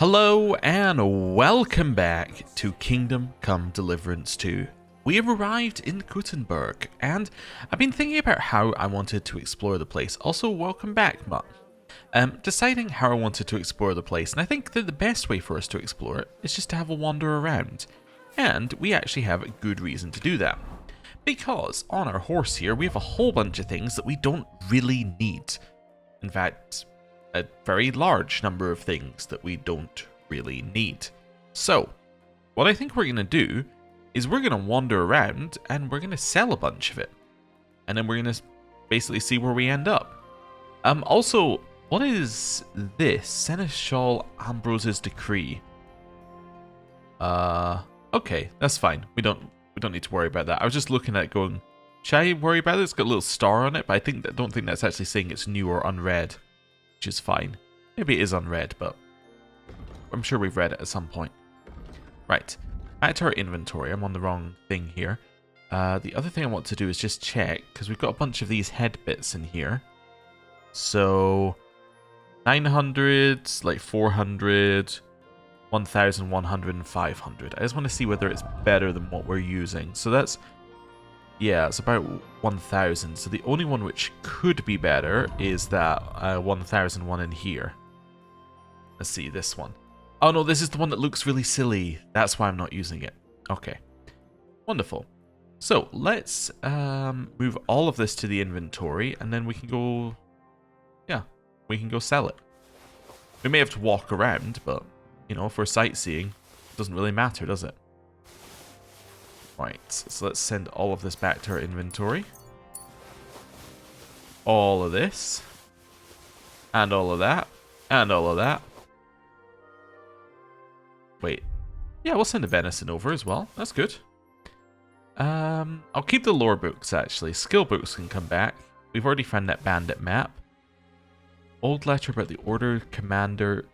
Hello and welcome back to Kingdom Come Deliverance 2. We have arrived in Gutenberg and I've been thinking about how I wanted to explore the place. Also, welcome back, Mutt. Deciding how I wanted to explore the place, and I think that the best way for us to explore it is just to have a wander around. And we actually have a good reason to do that. Because on our horse here, we have a whole bunch of things that we don't really need. In fact, a very large number of things that we don't really need. So, what I think we're going to do is we're going to wander around and we're going to sell a bunch of it. And then we're going to basically see where we end up. Also, what is this? Seneschal Ambrose's decree. Okay, that's fine. We don't need to worry about that. I was just looking at it going, should I worry about it? It's got a little star on it, but I don't think that's actually saying it's new or unread. Which is fine. Maybe it is unread, but I'm sure we've read it at some point. Right, back to our inventory. I'm on the wrong thing here. The other thing I want to do is just check, because we've got a bunch of these head bits in here. So, 900, like 400, 1,100, and 500. I just want to see whether it's better than what we're using. So that's, yeah, it's about 1,000. So the only one which could be better is that 1,001 in here. Let's see, this one. Oh no, this is the one that looks really silly. That's why I'm not using it. Okay. Wonderful. So let's move all of this to the inventory and then we can go, yeah, we can go sell it. We may have to walk around, but, you know, for sightseeing, it doesn't really matter, does it? Right, so let's send all of this back to our inventory. All of this. And all of that. And all of that. Wait. Yeah, we'll send the venison over as well. That's good. I'll keep the lore books, actually. Skill books can come back. We've already found that bandit map. Old letter about the order commander.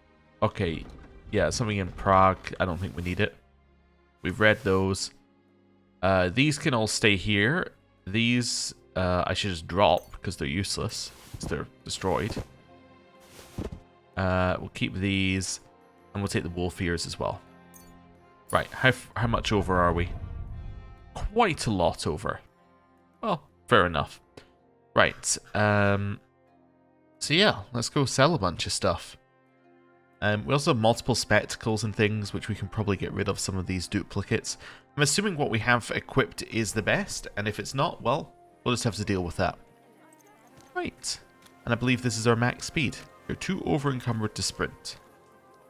Okay, yeah, something in Prague. I don't think we need it. We've read those. These can all stay here. These I should just drop because they're useless. Because they're destroyed. We'll keep these. And we'll take the wolf ears as well. Right, how much over are we? Quite a lot over. Well, fair enough. Right, so yeah, let's go sell a bunch of stuff. We also have multiple spectacles and things, which we can probably get rid of some of these duplicates. I'm assuming what we have equipped is the best, and if it's not, well, we'll just have to deal with that. Right, and I believe this is our max speed. You're too over-encumbered to sprint.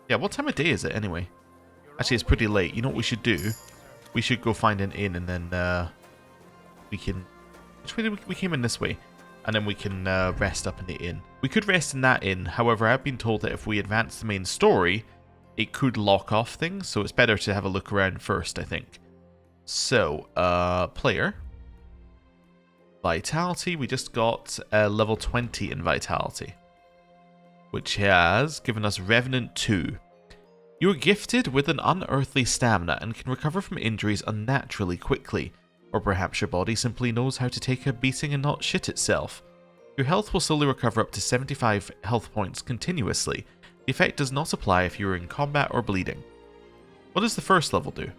Yeah, what time of day is it anyway? Actually, it's pretty late. You know what we should do? We should go find an inn, and then we can... Which way did we came in this way? And then we can rest up in the inn. We could rest in that inn, however, I've been told that if we advance the main story, it could lock off things, so it's better to have a look around first, I think. So, player. Vitality, we just got level 20 in Vitality. Which has given us Revenant 2. You are gifted with an unearthly stamina and can recover from injuries unnaturally quickly. Or perhaps your body simply knows how to take a beating and not shit itself. Your health will slowly recover up to 75 health points continuously. The effect does not apply if you are in combat or bleeding. What does the first level do?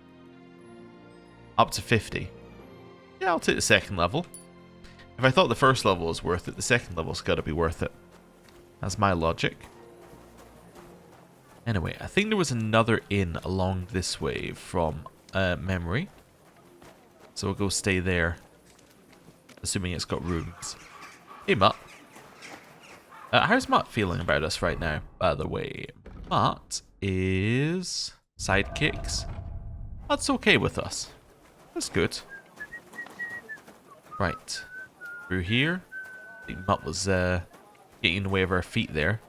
Up to 50. Yeah, I'll take the second level. If I thought the first level was worth it, the second level's got to be worth it. That's my logic. Anyway, I think there was another inn along this way from memory. So we'll go stay there. Assuming it's got rooms. Hey, Mutt. How's Mutt feeling about us right now, by the way? Mutt is... sidekicks. That's okay with us. That's good. Right. Through here. I think Mutt was getting in the way of our feet there.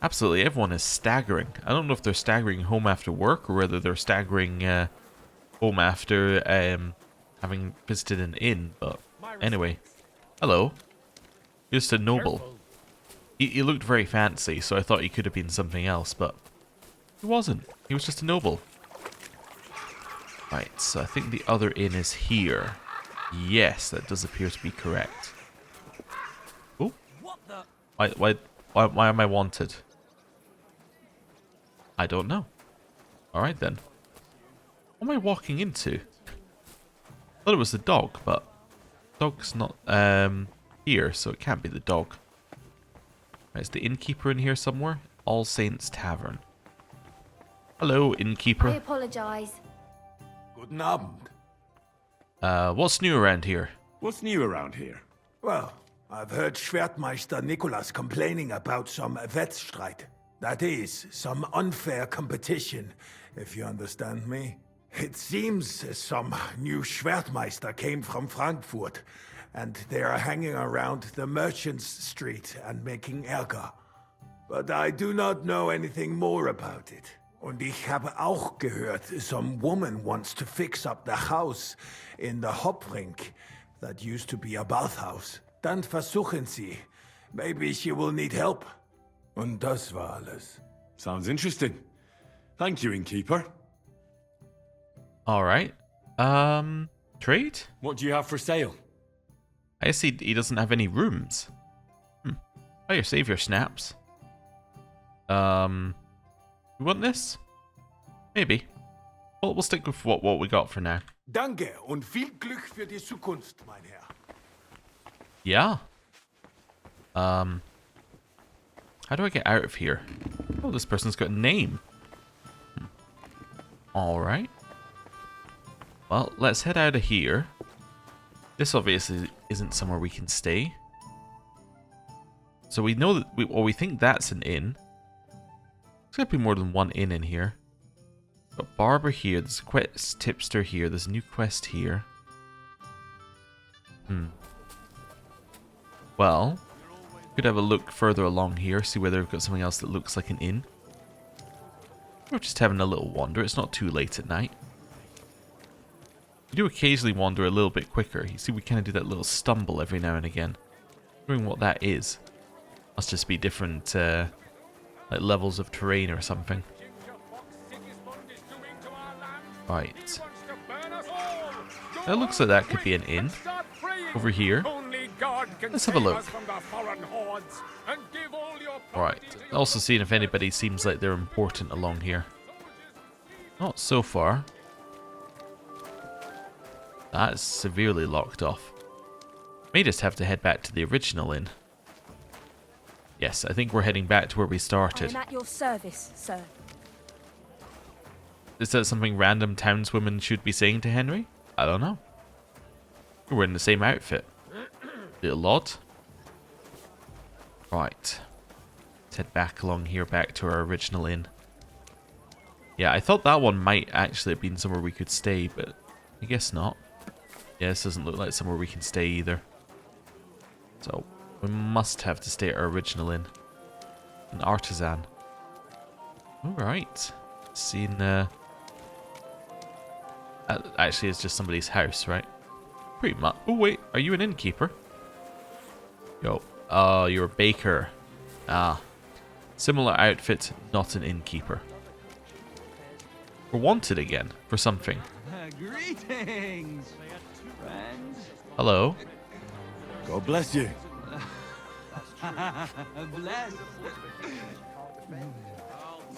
Absolutely, everyone is staggering. I don't know if they're staggering home after work or whether they're staggering home after having visited an inn, but anyway. Hello. Just a noble. He looked very fancy, so I thought he could have been something else, but he wasn't. He was just a noble. Right, so I think the other inn is here. Yes, that does appear to be correct. Oh. Why am I wanted? I don't know. Alright then. What am I walking into? I thought it was the dog, but dog's not here, so it can't be the dog. Right, is the innkeeper in here somewhere? All Saints Tavern. Hello, innkeeper. I apologise. Guten Abend. What's new around here? What's new around here? Well, I've heard Schwertmeister Nicholas complaining about some Wettstreit. That is, some unfair competition, if you understand me. It seems some new Schwertmeister came from Frankfurt, and they are hanging around the Merchants Street and making Ärger. But I do not know anything more about it. Und ich habe auch gehört, some woman wants to fix up the house in the Hopbrink that used to be a bathhouse. Dann versuchen Sie. Maybe she will need help. Und das war alles. Sounds interesting. Thank you, innkeeper. Alright. Trade? What do you have for sale? I see he doesn't have any rooms. Oh, your savior snaps. You want this? Maybe. Well, we'll stick with what we got for now. Danke und viel Glück für die Zukunft, mein Herr. Yeah. How do I get out of here? Oh, this person's got a name. Alright. Well, let's head out of here. This obviously isn't somewhere we can stay. So we know that we think that's an inn. There's gotta be more than one inn in here. Got barber here, there's a quest tipster here, there's a new quest here. Well, could have a look further along here, see whether we've got something else that looks like an inn. We're just having a little wander, it's not too late at night. We do occasionally wander a little bit quicker. You see, we kind of do that little stumble every now and again. Wondering what that is. Must just be different, like levels of terrain or something. Right. That looks like that could be an inn. Over here. Let's have a look. Right. Also seeing if anybody seems like they're important along here. Not so far. That's severely locked off. May just have to head back to the original inn. Yes, I think we're heading back to where we started. I'm at your service, sir. Is that something random townswomen should be saying to Henry? I don't know. We're in the same outfit. Little odd. Right. Let's head back along here, back to our original inn. Yeah, I thought that one might actually have been somewhere we could stay, but I guess not. Yeah, this doesn't look like somewhere we can stay either. So, we must have to stay at our original inn. An artisan. Alright. Seen, actually, it's just somebody's house, right? Pretty much. Oh, wait. Are you an innkeeper? Yo. Oh, you're a baker. Ah. Similar outfit, not an innkeeper. We're wanted again for something. Greetings, friends. Hello. God bless you. Bless.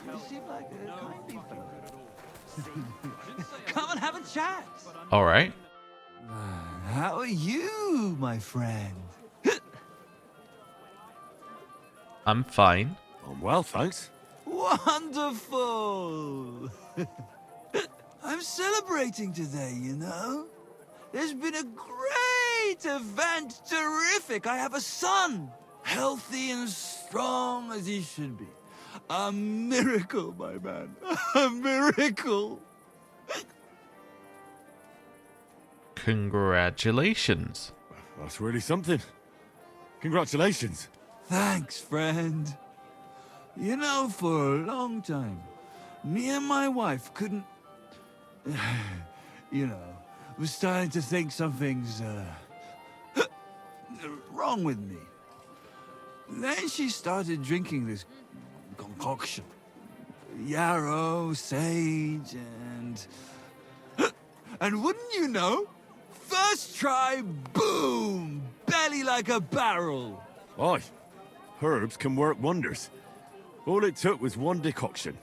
You seem like a kindly fellow. Come and have a chat. Alright. How are you, my friend? I'm fine. I'm well, thanks. Wonderful. I'm celebrating today, you know. There's been a great event. Terrific. I have a son. Healthy and strong as he should be. A miracle, my man. A miracle. Congratulations. That's really something. Congratulations. Thanks, friend. You know, for a long time, me and my wife couldn't... you know, was starting to think something's, wrong with me. Then she started drinking this concoction. Yarrow, sage, and... and wouldn't you know? First try, boom! Belly like a barrel. Aye. Herbs can work wonders. All it took was one decoction.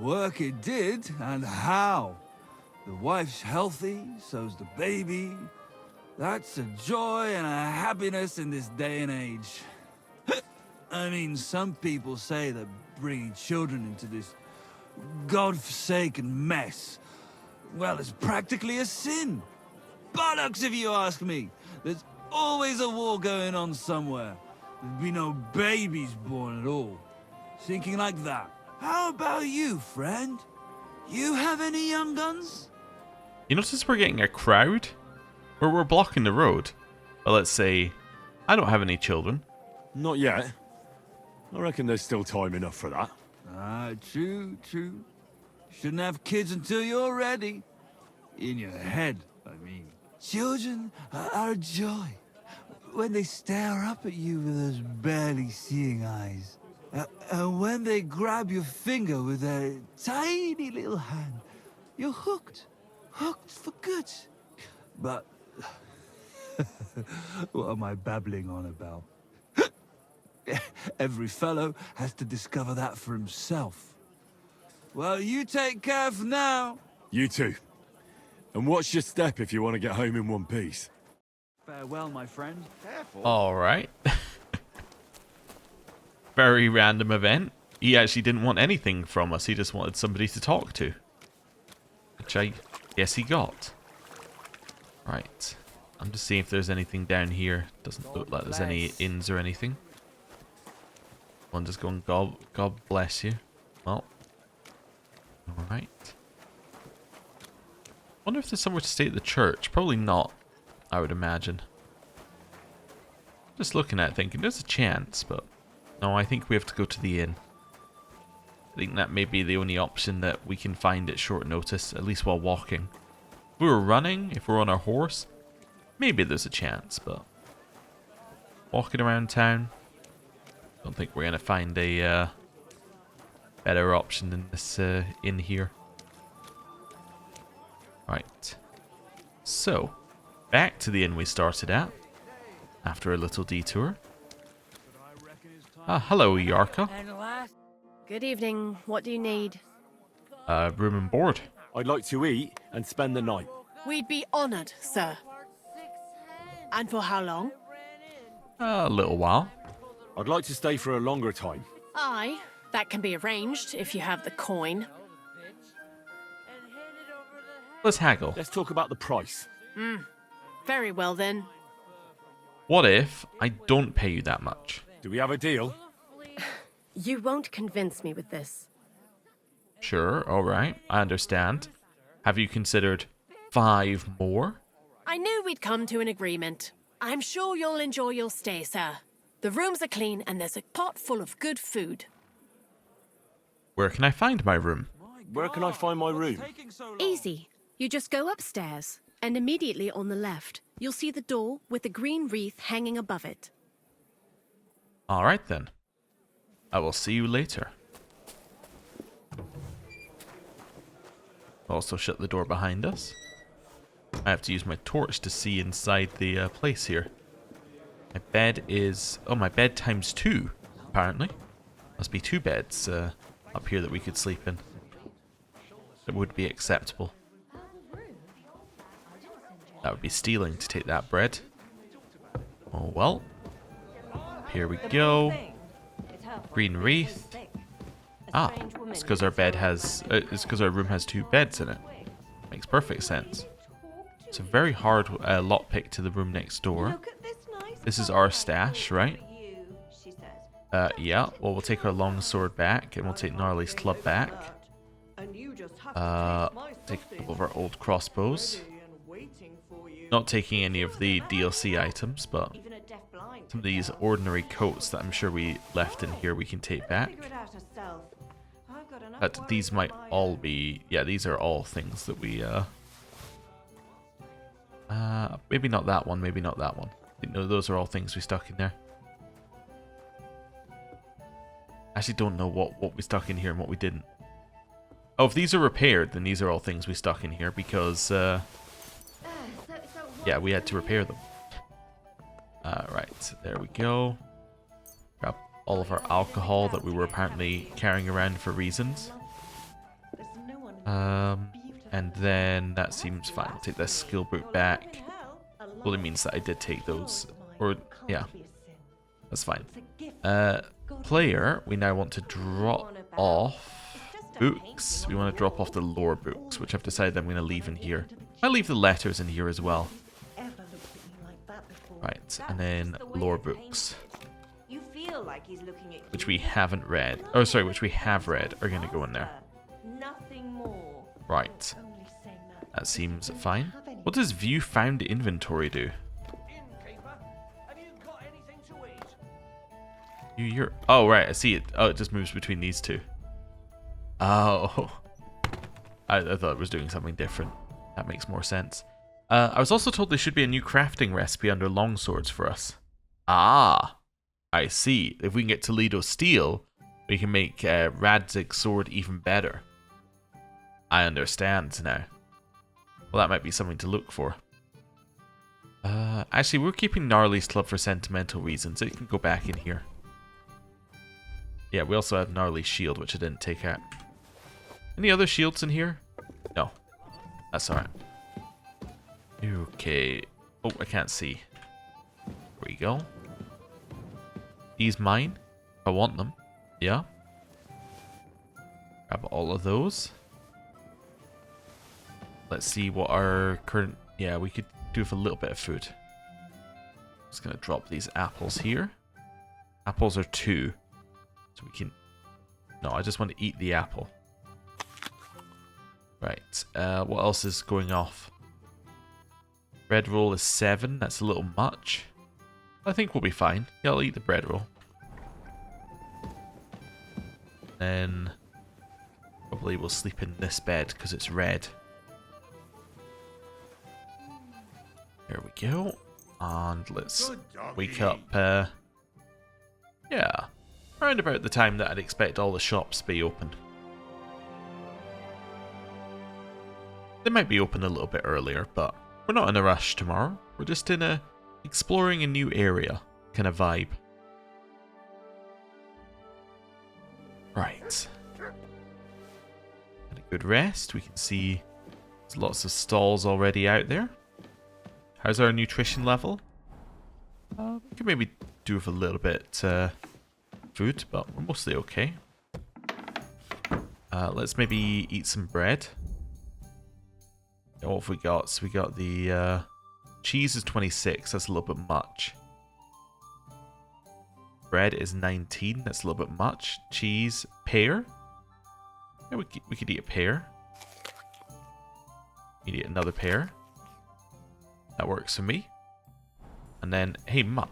Work it did, and how. The wife's healthy, so's the baby. That's a joy and a happiness in this day and age. I mean, some people say that bringing children into this godforsaken mess, well, it's practically a sin. Bollocks, if you ask me. There's always a war going on somewhere. There'd be no babies born at all. Thinking like that. How about you, friend? You have any young guns? You notice we're getting a crowd? We're blocking the road. Well, let's say I don't have any children. Not yet. I reckon there's still time enough for that. Ah, true. Shouldn't have kids until you're ready. In your head, I mean. Children are a joy. When they stare up at you with those barely seeing eyes. And when they grab your finger with their tiny little hand. You're hooked. Hooked for good. But what am I babbling on about? Every fellow has to discover that for himself. Well, you take care for now. You too. And watch your step if you want to get home in one piece. Farewell, my friend. Careful. Alright. Very random event. He actually didn't want anything from us. He just wanted somebody to talk to. Which I guess he got. Right. I'm just seeing if there's anything down here. Doesn't look like there's any inns or anything. One just going, God bless you. Well. Alright. Wonder if there's somewhere to stay at the church. Probably not, I would imagine. Just looking at it thinking, there's a chance, but no, I think we have to go to the inn. I think that may be the only option that we can find at short notice, at least while walking. If we were running, if we're on our horse, maybe there's a chance, but walking around town, don't think we're going to find a better option than this inn here. Right. So, back to the inn we started at, after a little detour. Ah, hello, Yarka. Good evening. What do you need? Room and board. I'd like to eat and spend the night. We'd be honored, sir. And for how long? A little while. I'd like to stay for a longer time. Aye, that can be arranged if you have the coin. Let's haggle. Let's talk about the price. Very well then. What if I don't pay you that much? Do we have a deal? You won't convince me with this. Sure, alright, I understand. Have you considered 5 more? I knew we'd come to an agreement. I'm sure you'll enjoy your stay, sir. The rooms are clean and there's a pot full of good food. Where can I find my room? Where can I find my room? Easy. You just go upstairs, and immediately on the left, you'll see the door with the green wreath hanging above it. Alright then. I will see you later. Also shut the door behind us. I have to use my torch to see inside the place here. My bed is... Oh, my bed times 2, apparently. Must be 2 beds up here that we could sleep in. It would be acceptable. That would be stealing to take that bread. Oh well. Here we go. Green wreath. Ah, it's because our bed has... it's because our room has 2 beds in it. Makes perfect sense. It's a very hard lockpick to the room next door. This is our stash, right? Yeah. Well, we'll take our long sword back, and we'll take Gnarly's club back. Take a couple of our old crossbows. Not taking any of the DLC items, but some of these ordinary coats that I'm sure we left in here we can take back. But these might all be... Yeah, these are all things that we... maybe not that one, maybe not that one. I think no, those are all things we stuck in there. I actually don't know what we stuck in here and what we didn't. Oh, if these are repaired, then these are all things we stuck in here because... yeah, we had to repair them. Right, there we go. Grab all of our alcohol that we were apparently carrying around for reasons. And then that seems fine. I'll take this skill book back. Well, it means that I did take those. Or, yeah. That's fine. Player, we now want to drop off books. We want to drop off the lore books, which I've decided I'm going to leave in here. I'll leave the letters in here as well. Right, and then lore books. Which we haven't read. Oh, sorry, which we have read are going to go in there. Right. That seems fine. What does view found inventory do? Oh, right, I see it. Oh, it just moves between these two. Oh. I thought it was doing something different. That makes more sense. I was also told there should be a new crafting recipe under longswords for us. Ah, I see. If we can get Toledo steel, we can make Radzig's sword even better. I understand now. Well, that might be something to look for. Actually, we're keeping Gnarly's club for sentimental reasons. It can go back in here. Yeah, we also have Gnarly's shield, which I didn't take out. Any other shields in here? No. That's alright. Okay. Oh, I can't see. There we go. These mine. I want them. Yeah. Grab all of those. Let's see what our current... Yeah, we could do with a little bit of food. Just going to drop these apples here. Apples are 2. So we can... No, I just want to eat the apple. Right. What else is going off? Bread roll is 7. That's a little much. I think we'll be fine. Yeah, I'll eat the bread roll. Then... Probably we'll sleep in this bed because it's red. There we go. And let's wake up. Yeah. Around about the time that I'd expect all the shops to be open. They might be open a little bit earlier, but we're not in a rush tomorrow. We're just in a exploring a new area kind of vibe. Right. Had a good rest. We can see there's lots of stalls already out there. How's our nutrition level? We could maybe do with a little bit food, but we're mostly okay. Let's maybe eat some bread. What have we got? So we got the cheese is 26. That's a little bit much. Bread is 19. That's a little bit much. Cheese, pear. Yeah, we could eat a pear. We'd eat another pear. That works for me. And then, hey, Mutt.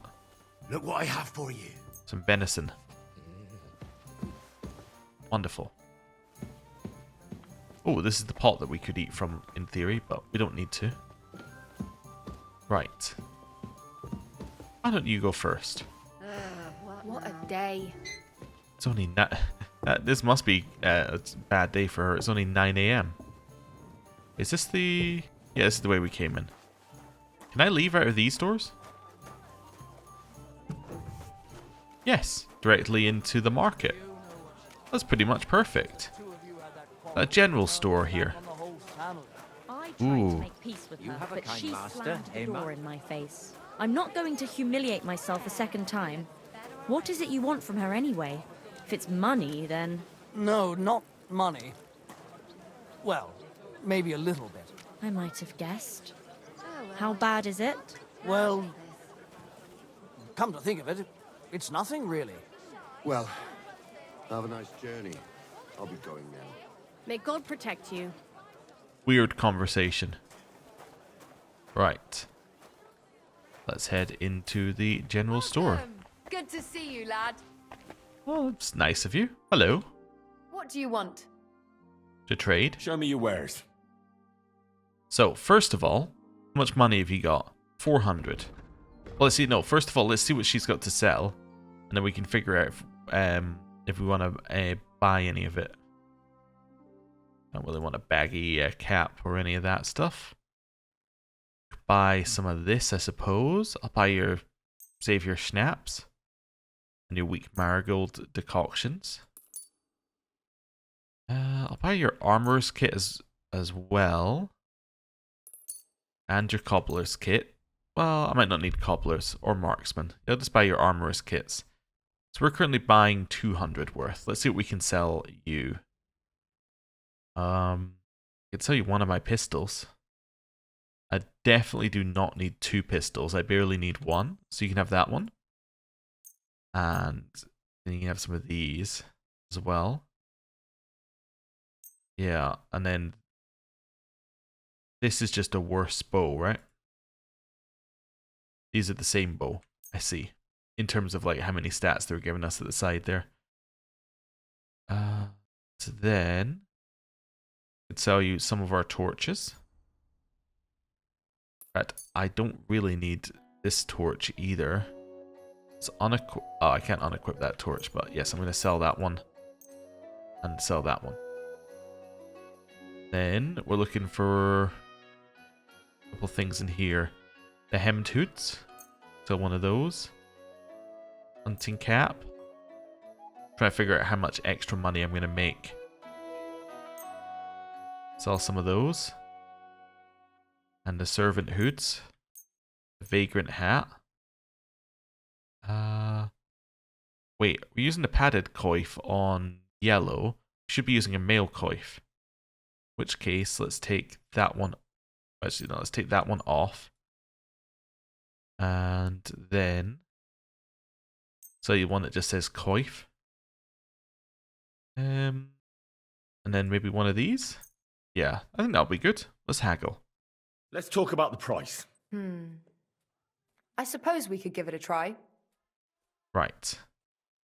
Look what I have for you. Some venison. Wonderful. Oh, this is the pot that we could eat from, in theory, but we don't need to. Right. Why don't you go first? What a day. It's only... this must be a bad day for her. It's only 9 AM. Is this the... Yeah, this is the way we came in. Can I leave out of these doors? Yes, directly into the market. That's pretty much perfect. A general store here. I tried to make peace with her, but she slammed the door in my face. I'm not going to humiliate myself a second time. What is it you want from her anyway? If it's money, then... No, not money. Well, maybe a little bit. I might have guessed. How bad is it? Well, come to think of it, it's nothing really. Well, have a nice journey. I'll be going now. May God protect you. Weird conversation. Right. Let's head into the general store. Good to see you, lad. Oh, it's nice of you. Hello. What do you want? To trade. Show me your wares. So, first of all, how much money have you got? 400. Well, let's see. No, first of all, let's see what she's got to sell. And then we can figure out if we want to buy any of it. Don't really want a baggy cap or any of that stuff. Buy some of this, I suppose. I'll buy your Savior Schnapps. And your weak marigold decoctions. I'll buy your armorer's kit as well. And your cobbler's kit. Well, I might not need cobblers or marksman. You'll just buy your armorer's kits. So we're currently buying 200 worth. Let's see what we can sell you. I can sell you one of my pistols. I definitely do not need 2 pistols. I barely need 1. So you can have that one. And then you can have some of these as well. Yeah, and then this is just a worse bow, right? These are the same bow, I see. In terms of like how many stats they're giving us at the side there. So then I could sell you some of our torches. But I don't really need this torch either. It's unequip. Oh, I can't unequip that torch, but yes, I'm going to sell that one and sell that one. Then we're looking for a couple things in here. The hemmed hoods. Sell one of those. Hunting cap. Try to figure out how much extra money I'm going to make. Sell some of those. And the servant hoods. The vagrant hat. Wait, we're using the padded coif on yellow. We should be using a male coif. In which case, let's take that one. Actually, no, let's take that one off. And then so you one that just says coif. And then maybe one of these? Yeah, I think that'll be good. Let's haggle. Let's talk about the price. I suppose we could give it a try. Right.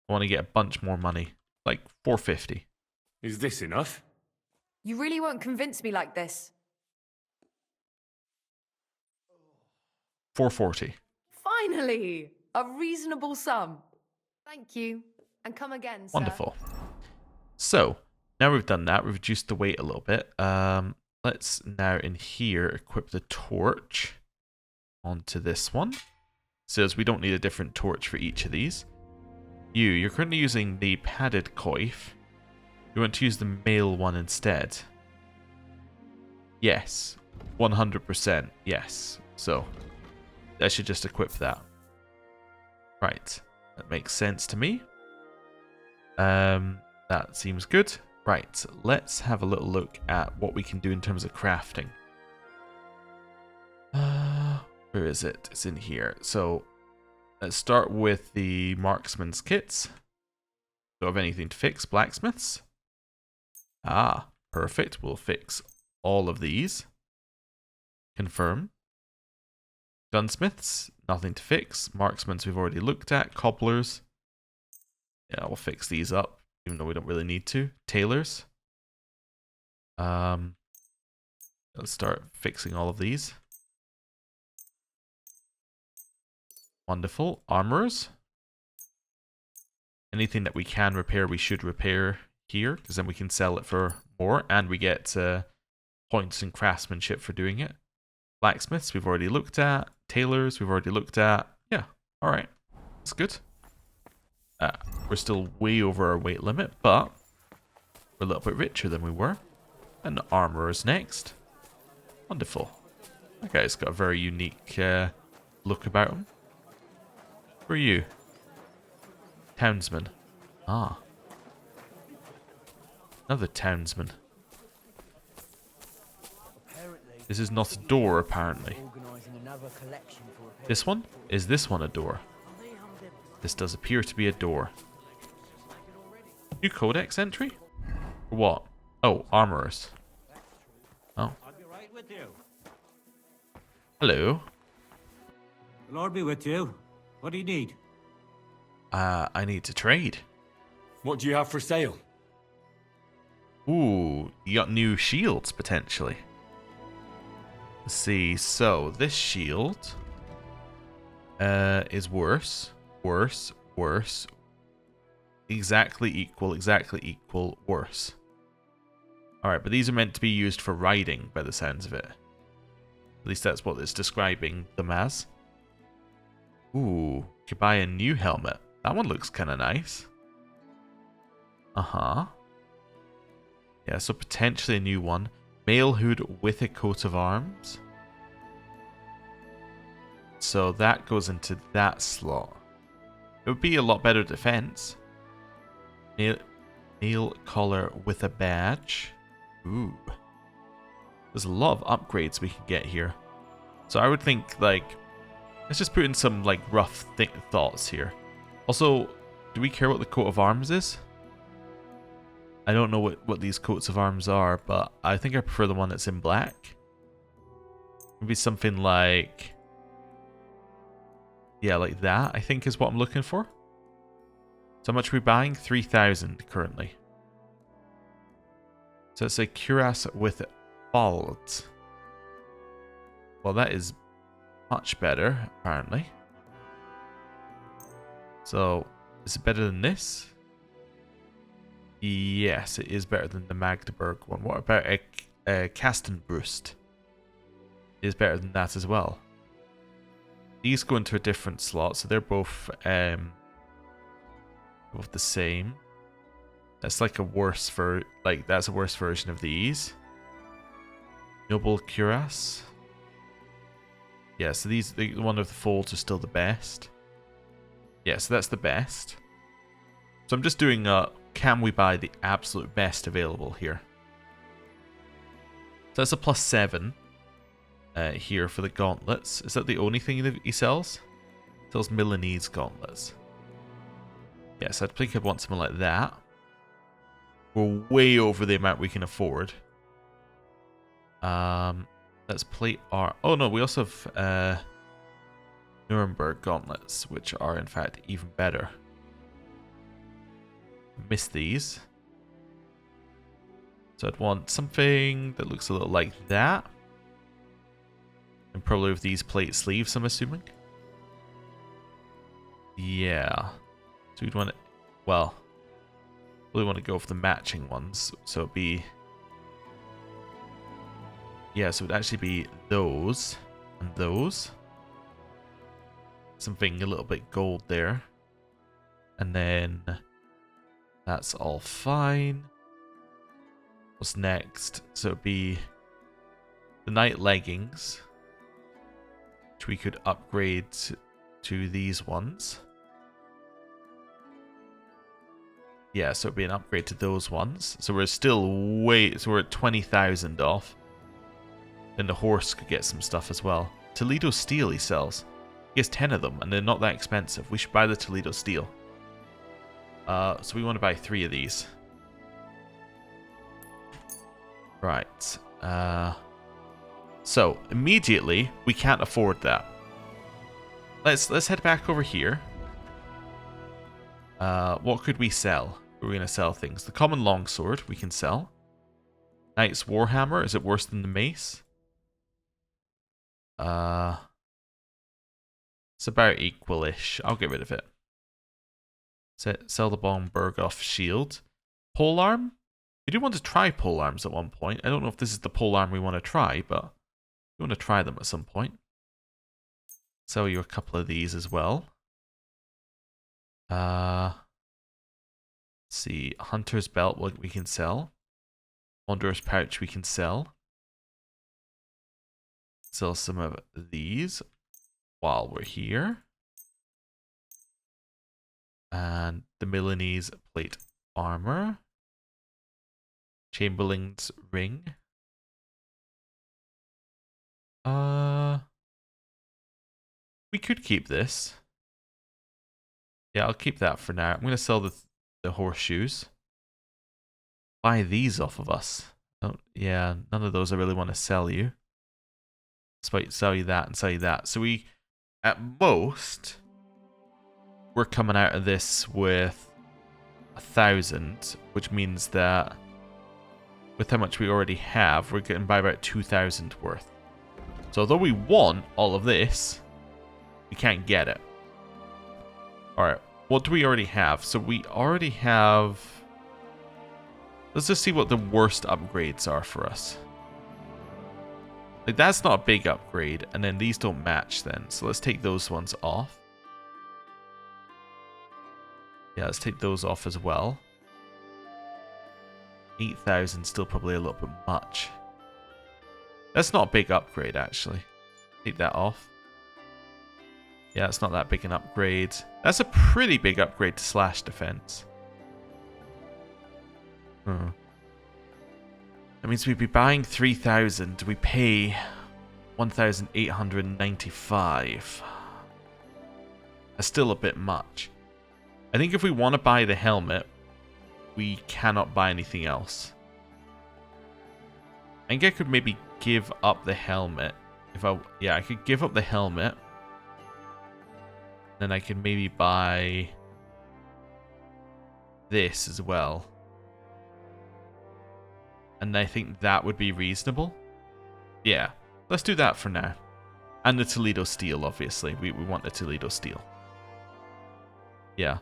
I want to get a bunch more money. Like 450. Is this enough? You really won't convince me like this. 440. Finally! A reasonable sum. Thank you. And come again, sir. Wonderful. So, now we've done that, we've reduced the weight a little bit. Let's now in here equip the torch onto this one. So as we don't need a different torch for each of these. You're currently using the padded coif. You want to use the male one instead. Yes. 100% yes. So, I should just equip that. Right. That makes sense to me. That seems good. Right, let's have a little look at what we can do in terms of crafting. Where is it? It's in here. So, let's start with the marksman's kits. Don't have anything to fix. Blacksmiths. Ah, perfect. We'll fix all of these. Confirm. Gunsmiths. Nothing to fix. Marksmans we've already looked at. Cobblers. Yeah, we'll fix these up, even though we don't really need to. Tailors. Let's start fixing all of these. Wonderful. Armorers. Anything that we can repair, we should repair here, because then we can sell it for more, and we get points in craftsmanship for doing it. Blacksmiths, we've already looked at. Tailors, we've already looked at. Yeah, alright. That's good. We're still way over our weight limit, but we're a little bit richer than we were. And the armorer's next. Wonderful. That guy's got a very unique look about him. Who are you? Townsman. Ah. Another townsman. This is not a door, apparently. This one? Is this one a door? This does appear to be a door. New codex entry? For what? Oh, armorers. Oh. Hello. The Lord be with you. What do you need? I need to trade. What do you have for sale? Ooh, you got new shields, potentially. Let's see, so this shield is worse, worse, worse. Exactly equal, worse. Alright, but these are meant to be used for riding, by the sounds of it. At least that's what it's describing them as. Ooh, could buy a new helmet. That one looks kind of nice. Uh-huh. Yeah, so potentially a new one. Mail hood with a coat of arms. So that goes into that slot. It would be a lot better defense. Mail collar with a badge. Ooh. There's a lot of upgrades we can get here. So I would think, like, let's just put in some, like, rough thoughts here. Also, do we care what the coat of arms is? I don't know what these coats of arms are, but I think I prefer the one that's in black. Maybe something like... yeah, like that, I think is what I'm looking for. So how much are we buying? 3,000 currently. So it's a cuirass with bald. Well, that is much better, apparently. So, is it better than this? Yes, it is better than the Magdeburg one. What about a Kastenbrust? It is better than that as well. These go into a different slot, so they're both the same. That's like a worse that's a worse version of these. Noble cuirass. Yeah, so the one of the folds are still the best. Yeah, so that's the best. So I'm just doing can we buy the absolute best available here? So that's a +7 here for the gauntlets. Is that the only thing that he sells? He sells Milanese gauntlets. Yes, I think I'd want something like that. We're way over the amount we can afford. Let's plate our... oh no, we also have Nuremberg gauntlets, which are in fact even better. Miss these. So I'd want something that looks a little like that. And probably with these plate sleeves, I'm assuming. Yeah. So we'd want to... well, really want to go for the matching ones. So it'd be... yeah, so it would actually be those and those. Something a little bit gold there. And then that's all fine. What's next? So it'd be the night leggings, which we could upgrade to these ones. Yeah, so it'd be an upgrade to those ones. So we're still so we're at 20,000 off. Then the horse could get some stuff as well. Toledo steel he sells. He has 10 of them, and they're not that expensive. We should buy the Toledo steel. So we want to buy 3 of these. Right. So immediately we can't afford that. Let's head back over here. What could we sell? We're going to sell things. The common longsword we can sell. Knight's warhammer. Is it worse than the mace? It's about equal-ish. I'll get rid of it. Sell the Bombergoff shield. Polearm? We do want to try polearms at one point. I don't know if this is the polearm we want to try, but we want to try them at some point. Sell you a couple of these as well. Let's see. Hunter's belt we can sell. Wanderer's pouch we can sell. Sell some of these while we're here. And the Milanese plate armor. Chamberlain's ring. We could keep this. Yeah, I'll keep that for now. I'm going to sell the horseshoes. Buy these off of us. Oh, yeah, none of those I really want to sell you. Despite sell you that and sell you that. So we, at most, we're coming out of this with 1,000, which means that with how much we already have, we're getting by about 2,000 worth. So although we want all of this, we can't get it. Alright, what do we already have? So we already have... let's just see what the worst upgrades are for us. Like, that's not a big upgrade, and then these don't match then. So let's take those ones off. Yeah, let's take those off as well. 8,000 still probably a little bit much. That's not a big upgrade, actually. Take that off. Yeah, it's not that big an upgrade. That's a pretty big upgrade to slash defense. That means we'd be buying 3,000. We pay 1,895. That's still a bit much. I think if we want to buy the helmet, we cannot buy anything else. I think I could maybe give up the helmet. I could give up the helmet. Then I could maybe buy this as well. And I think that would be reasonable. Yeah, let's do that for now. And the Toledo steel, obviously. We want the Toledo steel. Yeah.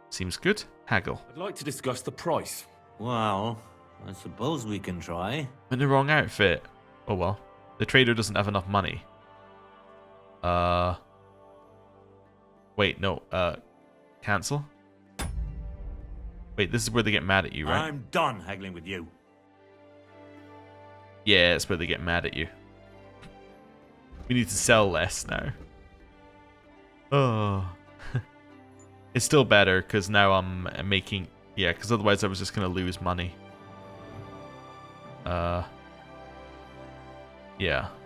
Seems good. Haggle. I'd like to discuss the price. Well, I suppose we can try. I'm in the wrong outfit. Oh well. The trader doesn't have enough money. Wait, no. Cancel? Wait, this is where they get mad at you, right? I'm done haggling with you. Yeah, it's where they get mad at you. We need to sell less now. Oh. It's still better, because now I'm making... Yeah, because otherwise I was just going to lose money. Yeah,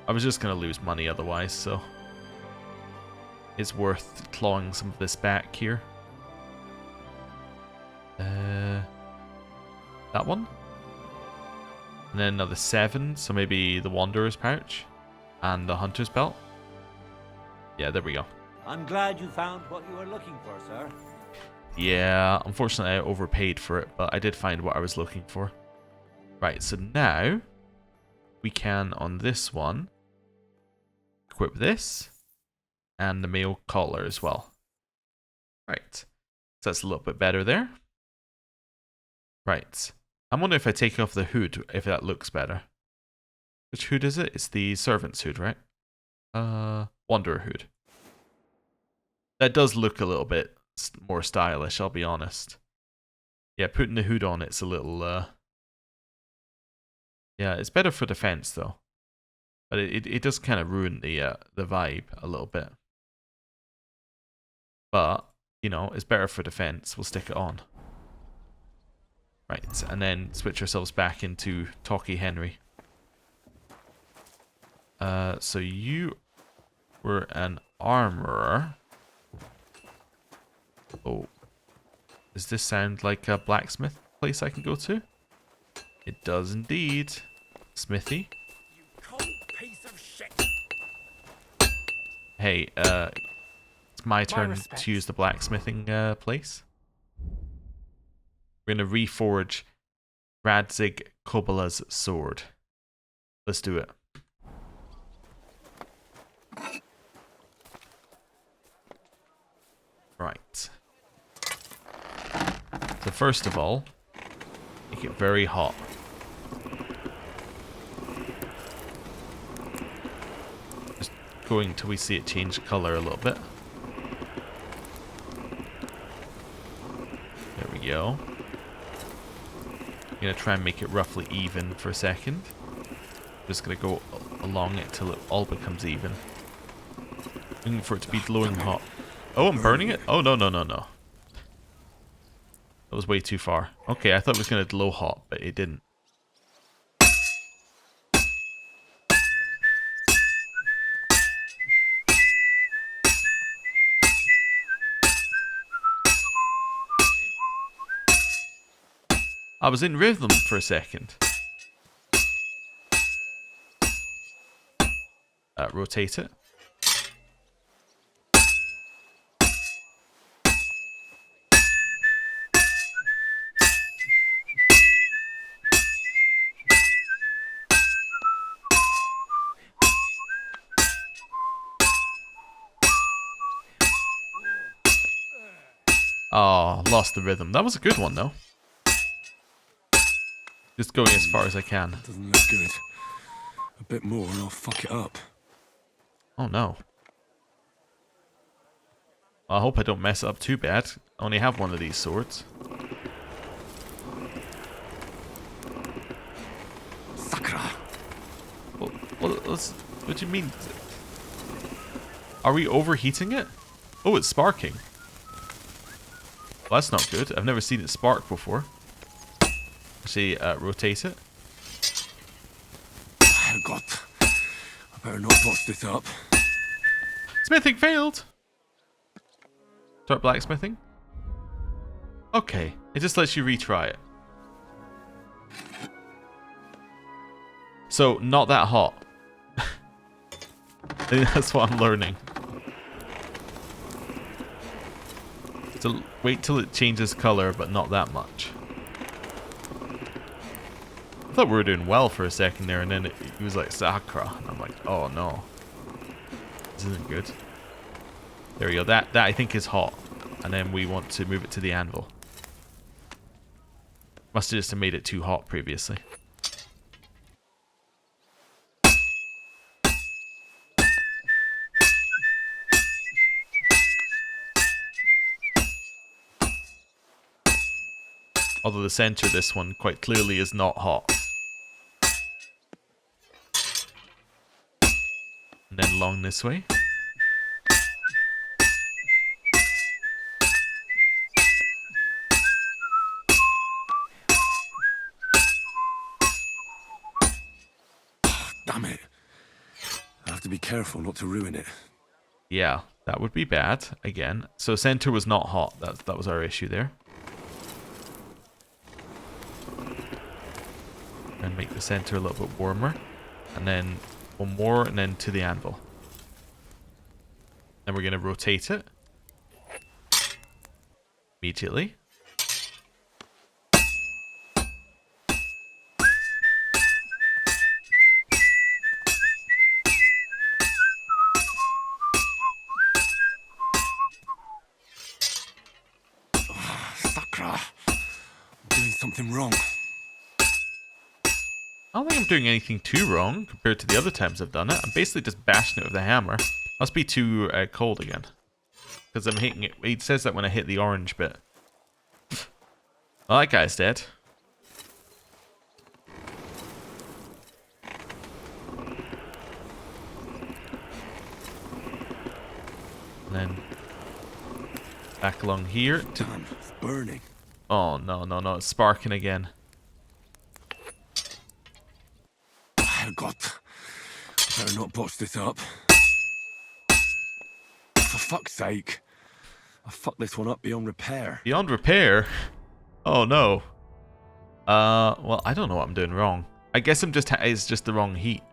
I was just going to lose money otherwise, so... It's worth clawing some of this back here. That one? And then another 7, so maybe the Wanderer's Pouch. And the Hunter's Belt. Yeah, there we go. I'm glad you found what you were looking for, sir. Yeah, unfortunately I overpaid for it, but I did find what I was looking for. Right, so now we can, on this one, equip this and the male collar as well. Right, so that's a little bit better there. Right, I'm wondering if I take off the hood, if that looks better. Which hood is it? It's the servant's hood, right? Wanderer hood. That does look a little bit more stylish, I'll be honest. Yeah, putting the hood on it's a little, yeah, it's better for defense though. But it does kind of ruin the vibe a little bit. But, you know, it's better for defense. We'll stick it on. Right, and then switch ourselves back into Talkie Henry. So you were an armorer. Oh. Does this sound like a blacksmith place I can go to? It does indeed. Smithy. You cold piece of shit. Hey, it's my turn to use the blacksmithing place. We're gonna reforge Radzig Kobala's sword. Let's do it. Right. So first of all, make it very hot. Just going till we see it change colour a little bit. There we go. I'm gonna try and make it roughly even for a second. Just gonna go along it till it all becomes even. Looking for it to be glowing hot. Oh, I'm burning it? Oh, no, no, no, no. That was way too far. Okay, I thought it was going to glow hot, but it didn't. I was in rhythm for a second. Rotate it. Oh, lost the rhythm. That was a good one, though. Just going as far as I can. Doesn't look good. A bit more and I'll fuck it up. Oh, no. Well, I hope I don't mess it up too bad. I only have one of these swords. Sakura. Well, What do you mean? Are we overheating it? Oh, it's sparking. Well, that's not good. I've never seen it spark before. Actually, rotate it. Herrgott. I better not botch this up. Smithing failed. Start blacksmithing. Okay, it just lets you retry it. So, not that hot. I think that's what I'm learning. So, wait till it changes color, but not that much. I thought we were doing well for a second there, and then it was like Sakura. And I'm like, oh no. This isn't good. There we go. That I think is hot. And then we want to move it to the anvil. Must have just made it too hot previously. Although the center of this one quite clearly is not hot. And then along this way. Damn it. I have to be careful not to ruin it. Yeah, that would be bad. Again. So center was not hot. That was our issue there. And make the center a little bit warmer. And then one more, and then to the anvil. Then we're going to rotate it. Immediately. Sakura. I'm doing something wrong. I don't think I'm doing anything too wrong compared to the other times I've done it. I'm basically just bashing it with a hammer. Must be too cold again. Because I'm hitting it. It says that when I hit the orange bit. Well, that guy's dead. And then back along here. Damn, it's burning. Oh, no, no, no. It's sparking again. Herrgott. I better not botch this up. For fuck's sake. I fucked this one up beyond repair. Beyond repair? Oh, no. Well, I don't know what I'm doing wrong. I guess it's just the wrong heat.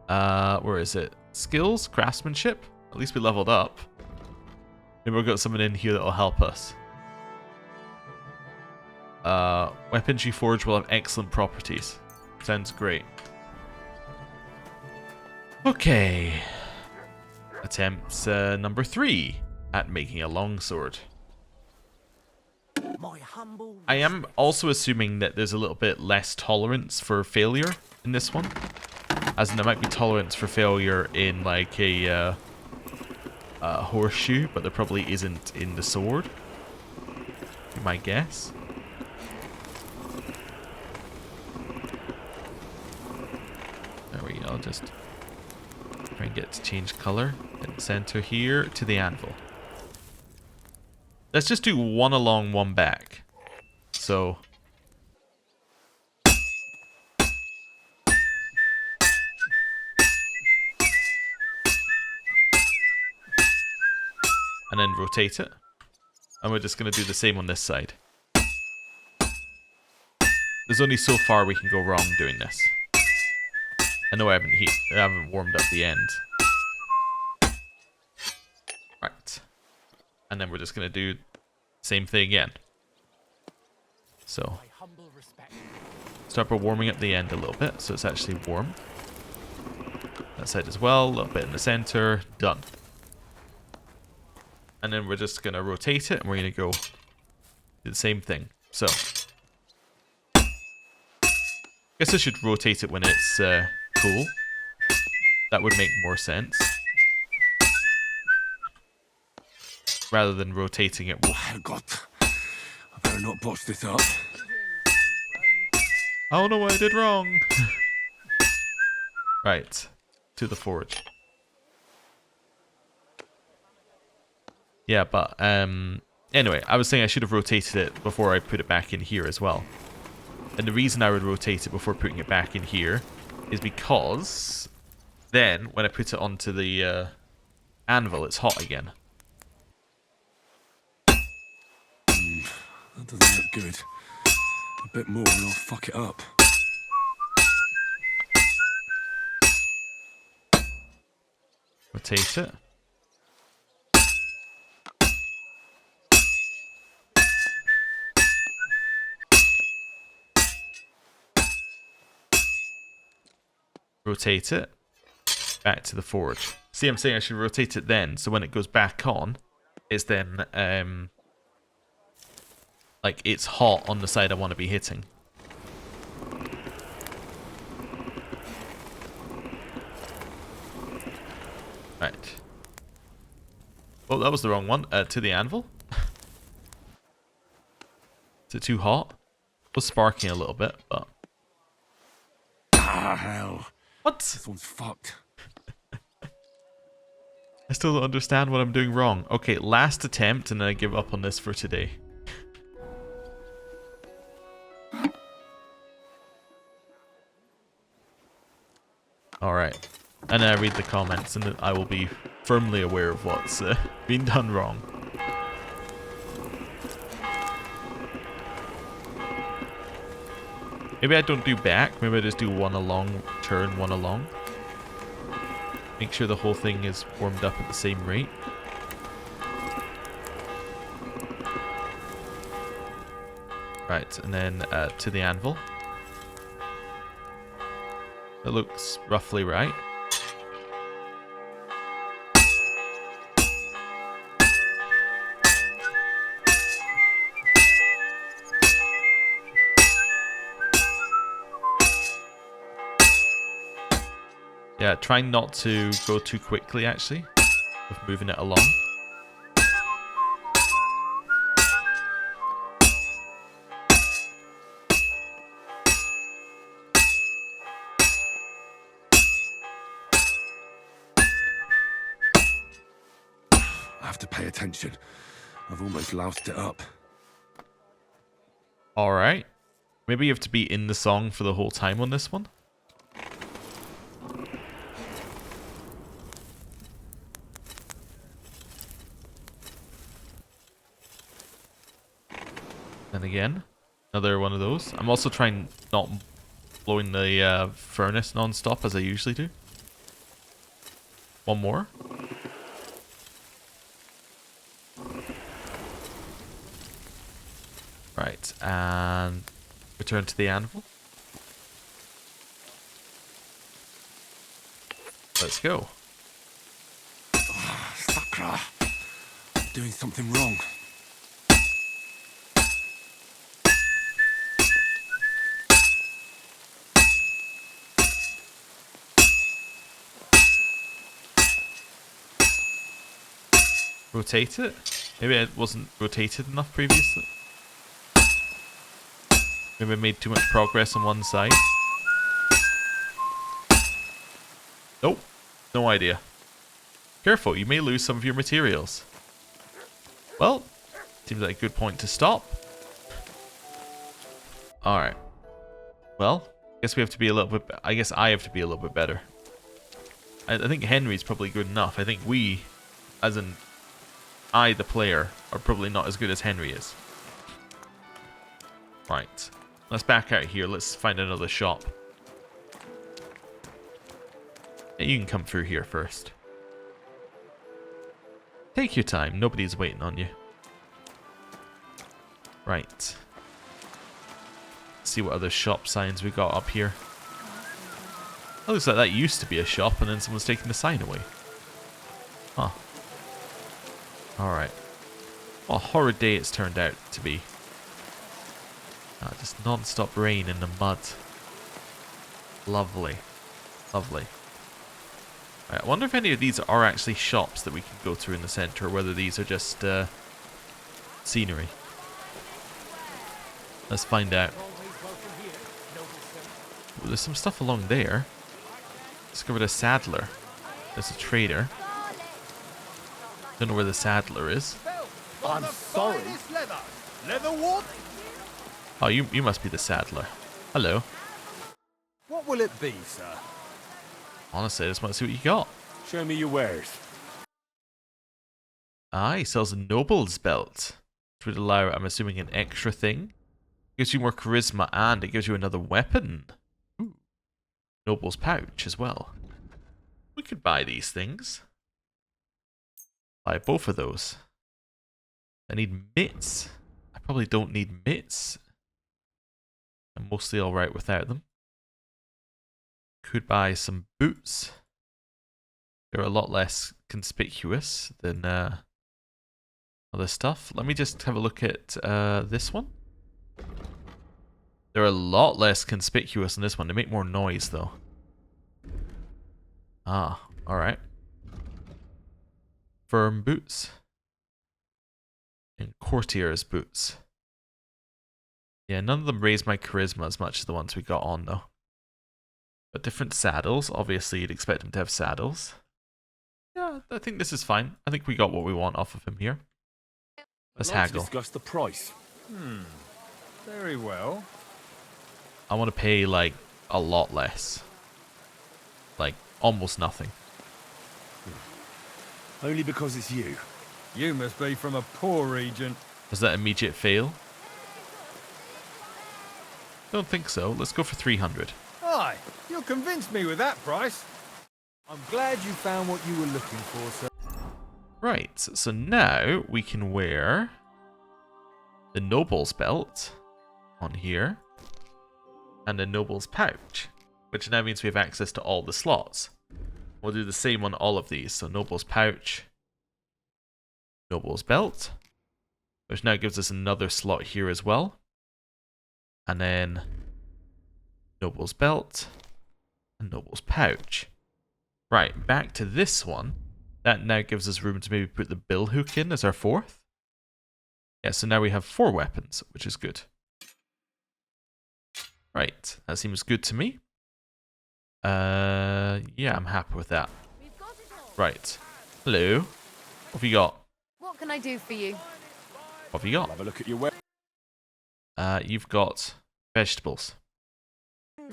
Where is it? Skills? Craftsmanship? At least we leveled up. Maybe we've got someone in here that'll help us. Weapons you forge will have excellent properties. Sounds great. Okay. Attempts number 3 at making a longsword. I am also assuming that there's a little bit less tolerance for failure in this one. As in there might be tolerance for failure in like a horseshoe, but there probably isn't in the sword. Be my guess. There we go, just try and get to change color. And center here to the anvil. Let's just do one along, one back. So and then rotate it. And we're just going to do the same on this side. There's only so far we can go wrong doing this. I know I haven't warmed up the end. Right. And then we're just going to do the same thing again. So start by warming up the end a little bit so it's actually warm. That side as well, a little bit in the center, done. And then we're just going to rotate it and we're going to go do the same thing. So guess I should rotate it when it's cool. That would make more sense. Rather than rotating it. Herrgott. I better not botch this up. I don't know what I did wrong. Right. To the forge. Yeah, but anyway, I was saying I should have rotated it before I put it back in here as well. And the reason I would rotate it before putting it back in here is because then when I put it onto the anvil, it's hot again. That doesn't look good. A bit more and I'll fuck it up. Rotate it. Rotate it. Back to the forge. See, I'm saying I should rotate it then, so when it goes back on, it's then, like, it's hot on the side I want to be hitting. Right. Oh, that was the wrong one. To the anvil. Is it too hot? It was sparking a little bit, but... Ah, hell. What? This one's fucked. I still don't understand what I'm doing wrong. Okay, last attempt and then I give up on this for today. Alright. And then I read the comments and then I will be firmly aware of what's been done wrong. Maybe I don't do back, maybe I just do one along, turn one along. Make sure the whole thing is warmed up at the same rate. Right, and then to the anvil. That looks roughly right. Yeah, trying not to go too quickly actually, with moving it along. I have to pay attention. I've almost loused it up. Alright. Maybe you have to be in the song for the whole time on this one. And again, another one of those. I'm also trying not blowing the furnace non-stop as I usually do. One more. Right, and return to the anvil. Let's go. Sakra. I'm doing something wrong. Rotate it? Maybe it wasn't rotated enough previously. Maybe I made too much progress on one side. Nope. No idea. Careful, you may lose some of your materials. Well, seems like a good point to stop. Alright. Well, I guess we have to be a little bit... I guess I have to be a little bit better. I think Henry's probably good enough. I think we, as in I, the player, are probably not as good as Henry is. Right. Let's back out here. Let's find another shop. Yeah, you can come through here first. Take your time. Nobody's waiting on you. Right. Let's see what other shop signs we got up here. It looks like that used to be a shop and then someone's taken the sign away. Huh. Alright. What a horrid day it's turned out to be. Just non-stop rain in the mud. Lovely. Lovely. Right, I wonder if any of these are actually shops that we can go through in the centre, or whether these are just scenery. Let's find out. Oh, there's some stuff along there. Discovered a saddler. There's a trader. Don't know where the saddler is. I'm sorry. Leather what? Oh, you must be the saddler. Hello. What will it be, sir? Honestly, I just want to see what you got. Show me your wares. Ah, he sells a noble's belt, which would allow, I'm assuming, an extra thing. Gives you more charisma and it gives you another weapon. Ooh. Noble's pouch as well. We could buy these things. Buy both of those. I need mitts. I probably don't need mitts. I'm mostly alright without them. Could buy some boots. They're a lot less conspicuous than other stuff. Let me just have a look at this one. They're a lot less conspicuous than this one. They make more noise though. Ah, alright. Firm boots. And courtier's boots. Yeah, none of them raise my charisma as much as the ones we got on though. But different saddles. Obviously you'd expect them to have saddles. Yeah, I think this is fine. I think we got what we want off of him here. Let's haggle. Discuss the price. Very well. I want to pay like a lot less. Like almost nothing. Only because it's you. You must be from a poor region. Was that immediate fail? Don't think so. Let's go for 300. Aye, you'll convince me with that price. I'm glad you found what you were looking for, sir. Right, so now we can wear the noble's belt on here and the noble's pouch, which now means we have access to all the slots. We'll do the same on all of these. So noble's pouch, noble's belt, which now gives us another slot here as well. And then noble's belt and noble's pouch. Right, back to this one. That now gives us room to maybe put the bill hook in as our fourth. Yeah, so now we have 4 weapons, which is good. Right, that seems good to me. Yeah, I'm happy with that. Right. Hello. What have you got? What can I do for you? What have you got? Have a look at your web. You've got vegetables.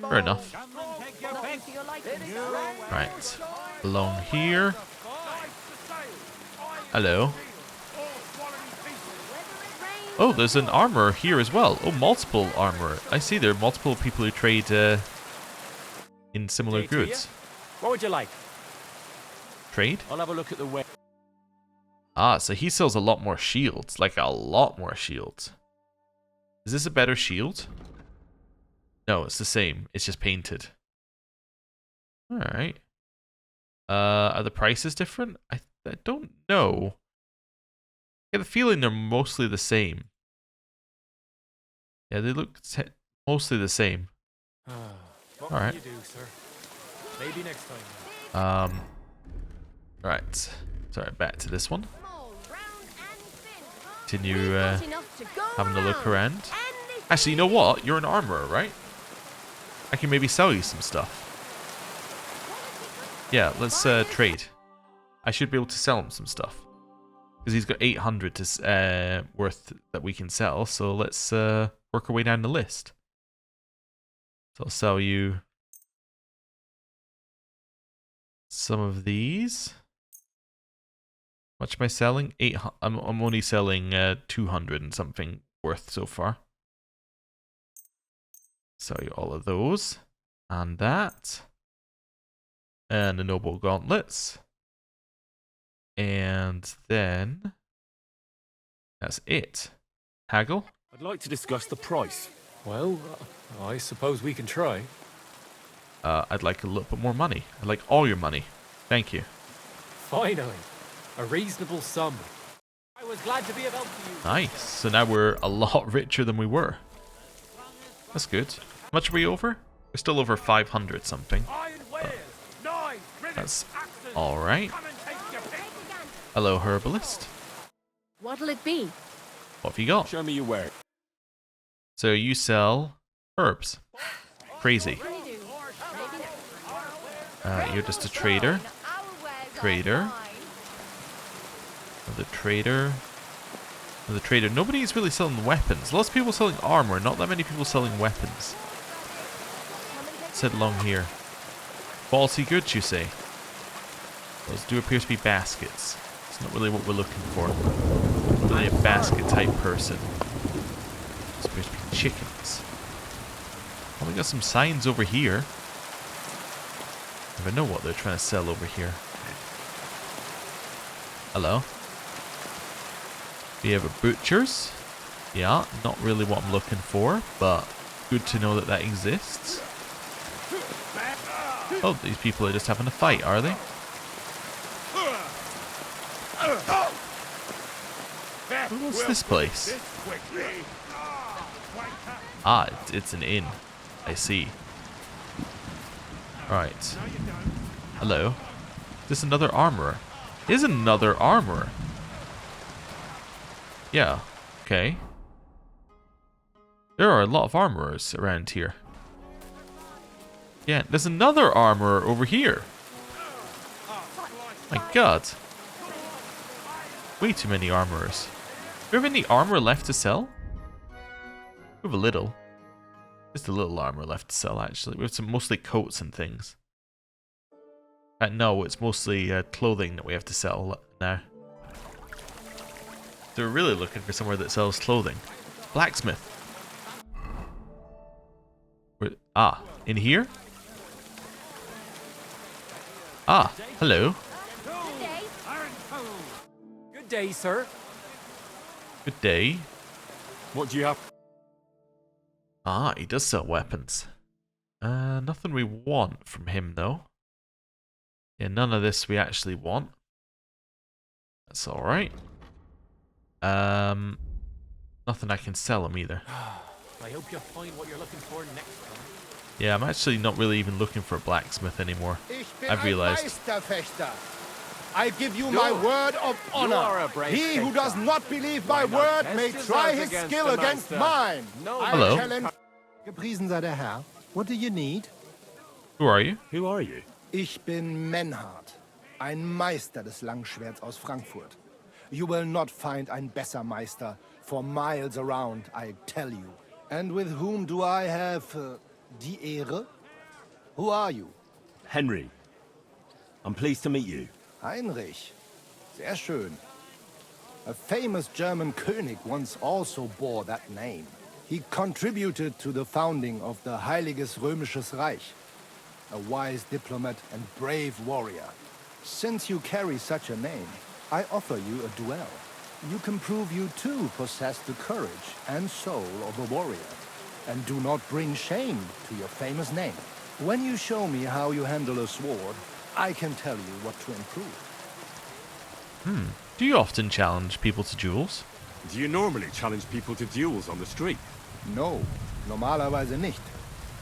Fair enough. Right. Along here. Hello. Oh, there's an armor here as well. Oh, multiple armor. I see there are multiple people who trade in similar goods. What would you like? Trade? I'll have a look at the web. Ah, so he sells a lot more shields. Like a lot more shields. Is this a better shield? No, it's the same. It's just painted. Alright. Are the prices different? I don't know. I get the feeling they're mostly the same. Yeah, they look mostly the same. Alright. Maybe next time. Right. Sorry, back to this one. Continue having a look around. Actually, you know what? You're an armorer, right? I can maybe sell you some stuff. Yeah, let's trade. I should be able to sell him some stuff. Because he's got 800 to, worth that we can sell. So let's work our way down the list. So I'll sell you some of these. How much am I selling? 800. I'm only selling 200 and something worth so far. Sell you all of those. And that. And the noble gauntlets. And then that's it. Haggle? I'd like to discuss the price. Well, I suppose we can try. I'd like a little bit more money. I'd like all your money. Thank you. Finally, a reasonable sum. I was glad to be of help to you. Nice. So now we're a lot richer than we were. That's good. How much are we over? We're still over 500 something. That's alright. Hello, herbalist. What'll it be? What have you got? Show me your ware. So you sell herbs. Crazy. You're just a trader. Trader. Another trader. Another trader. Nobody's really selling weapons. Lots of people selling armor, not that many people selling weapons. Sit along here. Faulty goods, you say? Those do appear to be baskets. It's not really what we're looking for. Not really a basket type person. Those appear to be chickens. Oh, we got some signs over here. I never know what they're trying to sell over here. Hello. We have a butcher's. Yeah, not really what I'm looking for, but good to know that that exists. Oh, these people are just having a fight, are they? What's this place? Ah, it's an inn. I see. Right. Hello. Is this another armorer? Is another armorer? Yeah. Okay. There are a lot of armorers around here. Yeah, there's another armorer over here. My god. Way too many armorers. Do we have any armor left to sell? We have a little. Just a little armor left to sell, actually. We have some mostly coats and things. No, it's mostly clothing that we have to sell now. So we're really looking for somewhere that sells clothing. Blacksmith. In here? Ah, hello. Good day, sir. Good day. What do you have? Ah, he does sell weapons. Nothing we want from him, though. Yeah, none of this we actually want. That's alright. Nothing I can sell him either. I hope you find what you're looking for next time. Yeah, I'm actually not really even looking for a blacksmith anymore. I've realized. I give you my word of honor. He who does not believe my word may try his skill against mine. Hello. Gepriesen sei der Herr. What do you need? Who are you? Who are you? Ich bin Menhard, ein Meister des Langschwerts aus Frankfurt. You will not find ein besser Meister for miles around, I tell you. And with whom do I have die Ehre? Who are you? Henry. I'm pleased to meet you. Heinrich. Sehr schön. A famous German König once also bore that name. He contributed to the founding of the Heiliges Römisches Reich. A wise diplomat and brave warrior. Since you carry such a name, I offer you a duel. You can prove you too possess the courage and soul of a warrior. And do not bring shame to your famous name. When you show me how you handle a sword, I can tell you what to improve. Do you often challenge people to duels? Do you normally challenge people to duels on the street? No, normalerweise nicht.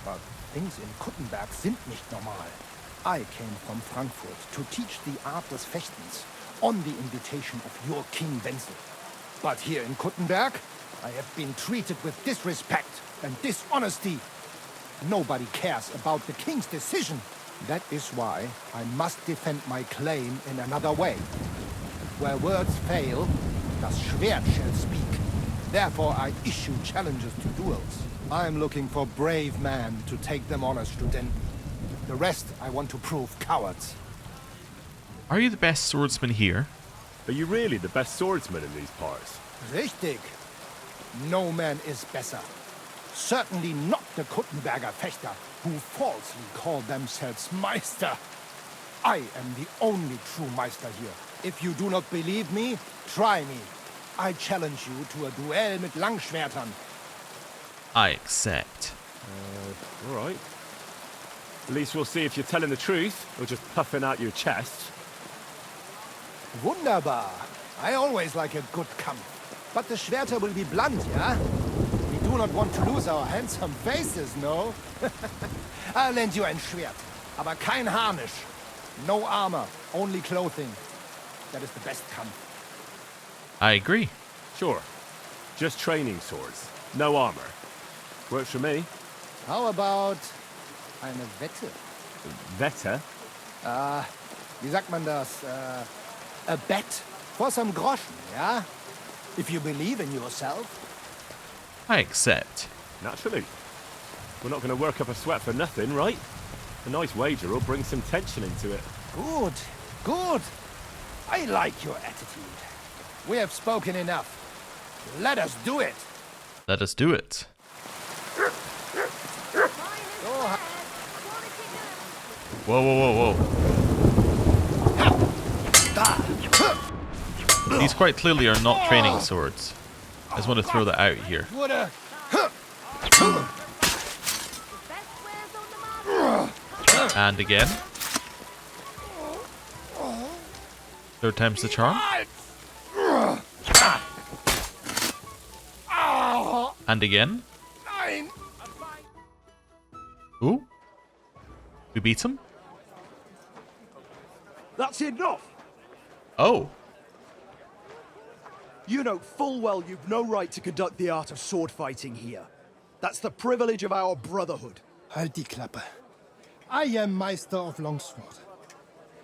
But things in Kuttenberg sind nicht normal. I came from Frankfurt to teach the art des Fechtens on the invitation of your King Wenzel. But here in Kuttenberg, I have been treated with disrespect and dishonesty. Nobody cares about the king's decision. That is why I must defend my claim in another way. Where words fail, das Schwert shall speak. Therefore I issue challenges to duels. I am looking for brave men to take them on as Studenten. The rest I want to prove cowards. Are you the best swordsman here? Are you really the best swordsman in these parts? Richtig. No man is better. Certainly not the Kuttenberger Fechter, who falsely call themselves Meister. I am the only true Meister here. If you do not believe me, try me. I challenge you to a duel mit Langschwertern. I accept. Alright. At least we'll see if you're telling the truth, or just puffing out your chest. Wunderbar. I always like a good kampf. But the Schwerter will be blunt, yeah? We do not want to lose our handsome faces, no? I'll lend you ein Schwert, aber kein Harnisch. No armor, only clothing. That is the best kampf. I agree. Sure. Just training swords. No armor. Works for me. How about eine Wette? Wette? Wie sagt man das? A bet for some groschen, yeah? If you believe in yourself. I accept. Naturally. We're not going to work up a sweat for nothing, right? A nice wager will bring some tension into it. Good, good. I like your attitude. We have spoken enough. Let us do it. Let us do it. Whoa, whoa, whoa, whoa. These quite clearly are not training swords. I just want to throw that out here. And again. Third time's the charm. And again. Ooh. We beat him? That's enough! Oh. You know full well you've no right to conduct the art of sword fighting here. That's the privilege of our brotherhood. Halt die Klappe. I am Meister of Longsword.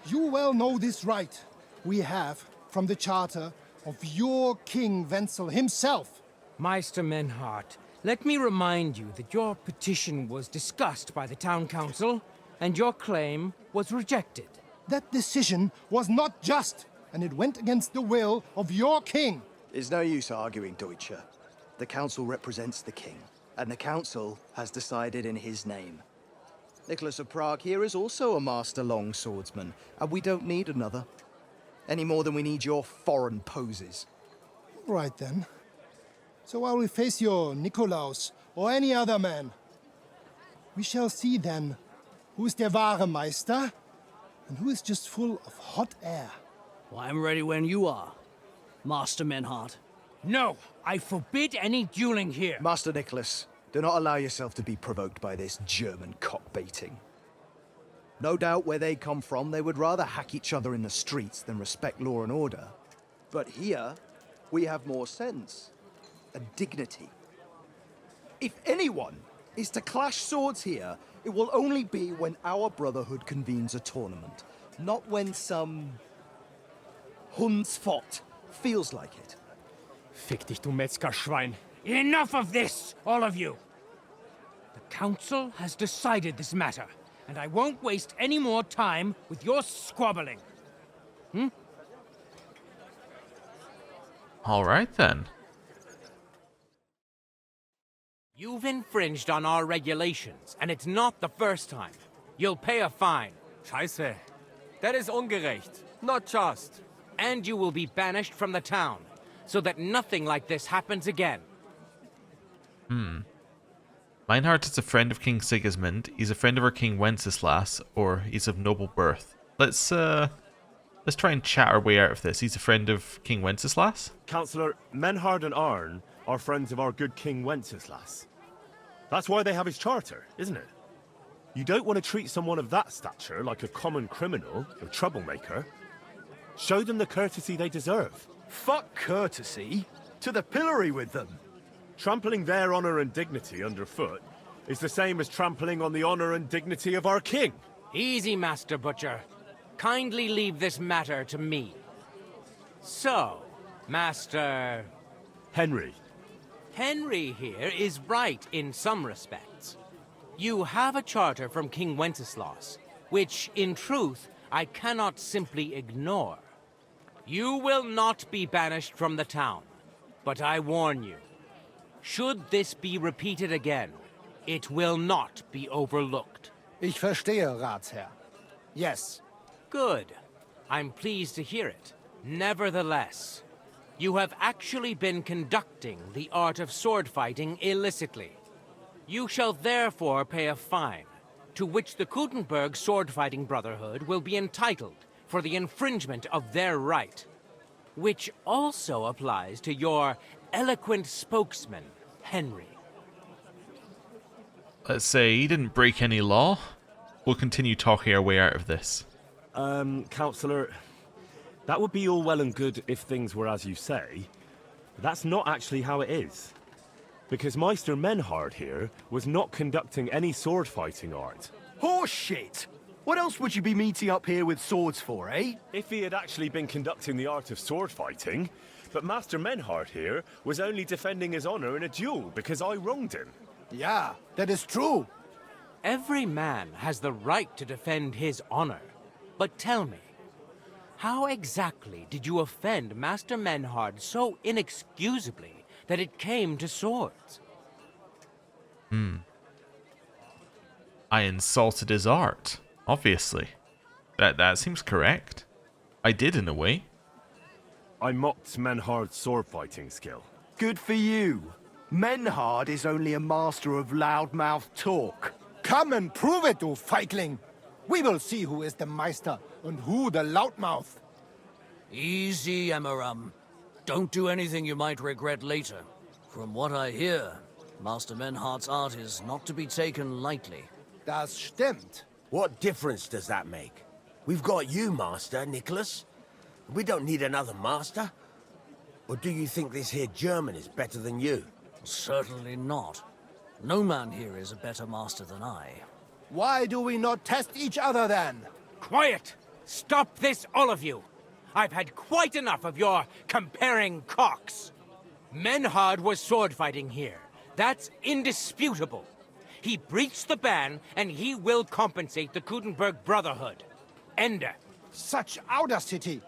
You well know this right we have from the charter of your King Wenzel himself. Meister Menhart, let me remind you that your petition was discussed by the town council, and your claim was rejected. That decision was not just, and it went against the will of your king. It's no use arguing, Deutscher. The council represents the king, and the council has decided in his name. Nicholas of Prague here is also a master longswordsman, and we don't need another. Any more than we need your foreign poses. Right then. So I will face your Nikolaus or any other man. We shall see then who is der wahre Meister and who is just full of hot air. Well, I'm ready when you are, Master Menhart. No, I forbid any dueling here. Master Nicholas, do not allow yourself to be provoked by this German cock-baiting. No doubt where they come from, they would rather hack each other in the streets than respect law and order. But here, we have more sense and dignity. If anyone is to clash swords here, it will only be when our brotherhood convenes a tournament, not when some Hundsfott feels like it. Fick dich, du Metzgerschwein. Enough of this, all of you. The council has decided this matter, and I won't waste any more time with your squabbling. All right then. You've infringed on our regulations, and it's not the first time. You'll pay a fine. Scheiße. That is ungerecht. Not just. And you will be banished from the town, so that nothing like this happens again. Meinhard is a friend of King Sigismund. He's a friend of our King Wenceslas, or he's of noble birth. Let's try and chat our way out of this. He's a friend of King Wenceslas? Councillor, Menhard and Arn are friends of our good King Wenceslas. That's why they have his charter, isn't it? You don't want to treat someone of that stature like a common criminal or troublemaker. Show them the courtesy they deserve. Fuck courtesy. To the pillory with them. Trampling their honor and dignity underfoot is the same as trampling on the honor and dignity of our king. Easy, Master Butcher. Kindly leave this matter to me. So, Master... Henry. Henry here is right in some respects. You have a charter from King Wenceslas, which, in truth, I cannot simply ignore. You will not be banished from the town, but I warn you, should this be repeated again, it will not be overlooked. Ich verstehe, Ratsherr. Yes. Good. I'm pleased to hear it. Nevertheless, you have actually been conducting the art of sword fighting illicitly. You shall therefore pay a fine, to which the Kuttenberg Sword Fighting Brotherhood will be entitled for the infringement of their right, which also applies to your eloquent spokesman, Henry. Let's say he didn't break any law. We'll continue talking our way out of this. Councillor, that would be all well and good if things were as you say. But that's not actually how it is. Because Meister Menhard here was not conducting any sword fighting art. Horseshit! What else would you be meeting up here with swords for, eh? If he had actually been conducting the art of sword fighting, but Master Menhard here was only defending his honor in a duel because I wronged him. Yeah, that is true. Every man has the right to defend his honor. But tell me, how exactly did you offend Master Menhard so inexcusably that it came to swords? I insulted his art, obviously. That seems correct. I did in a way. I mocked Menhard's sword fighting skill. Good for you. Menhard is only a master of loudmouth talk. Come and prove it, du Feigling. We will see who is the Meister and who the loudmouth. Easy, Emmeram. Don't do anything you might regret later. From what I hear, Master Menhard's art is not to be taken lightly. Das stimmt. What difference does that make? We've got you, Master, Nicholas. We don't need another master. Or do you think this here German is better than you? Certainly not. No man here is a better master than I. Why do we not test each other then? Quiet! Stop this, all of you! I've had quite enough of your comparing cocks. Menhard was sword fighting here. That's indisputable. He breached the ban, and he will compensate the Kudenberg Brotherhood. Ende. Such audacity!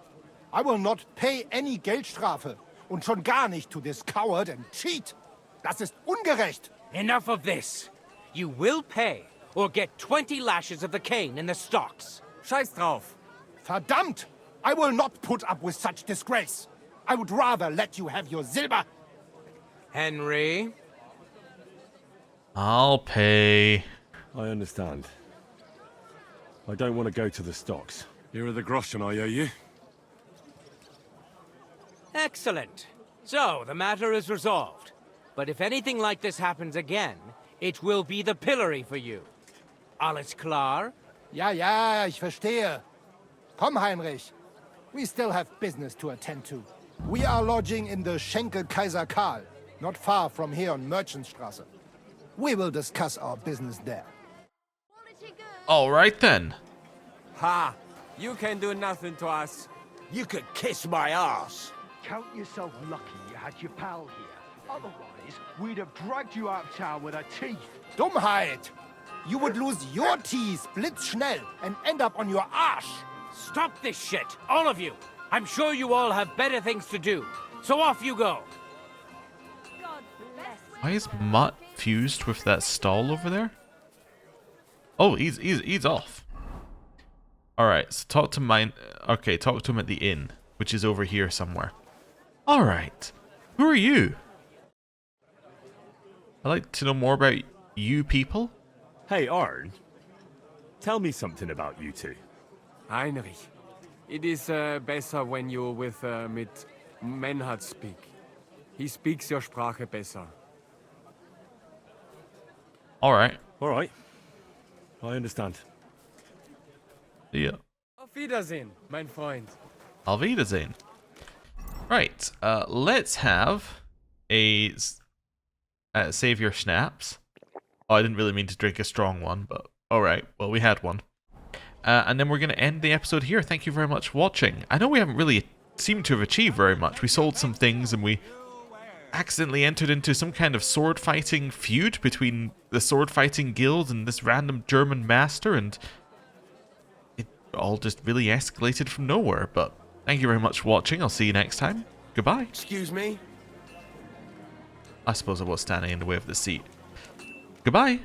I will not pay any Geldstrafe. Und schon gar nicht to this coward and cheat. Das ist ungerecht. Enough of this. You will pay, or get 20 lashes of the cane in the stocks. Scheiß drauf. Verdammt! I will not put up with such disgrace. I would rather let you have your silver. Henry? I'll pay. I understand. I don't want to go to the stocks. Here are the groschen I owe you. Excellent. So, the matter is resolved. But if anything like this happens again, it will be the pillory for you. Alles klar? Ja, ja, ich verstehe. Komm, Heinrich. We still have business to attend to. We are lodging in the Schenkel Kaiser Karl, not far from here on Merchantstrasse. We will discuss our business there. All right then. Ha! You can do nothing to us. You could kiss my ass. Count yourself lucky you had your pal here. Otherwise, we'd have dragged you out of town with our teeth. Dummheit! You would lose your teeth blitzschnell and end up on your arsch. Stop this shit, all of you! I'm sure you all have better things to do. So off you go! Why is Mutt fused with that stall over there? Oh, he's off. Alright, so talk to mine. Okay, talk to him at the inn, which is over here somewhere. Alright. Who are you? I'd like to know more about you people. Hey, Arn. Tell me something about you two. Heinrich, it is better when you with mit Menhard speak. He speaks your Sprache besser. Alright. Alright. I understand. Yeah. Auf Wiedersehen, mein Freund. Auf Wiedersehen. Right. Let's have a save your schnapps. Oh, I didn't really mean to drink a strong one, but alright. Well, we had one. And then we're going to end the episode here. Thank you very much for watching. I know we haven't really seemed to have achieved very much. We sold some things and we accidentally entered into some kind of sword fighting feud between the sword fighting guild and this random German master, and it all just really escalated from nowhere. But thank you very much for watching. I'll see you next time. Goodbye. Excuse me? I suppose I was standing in the way of the seat. Goodbye.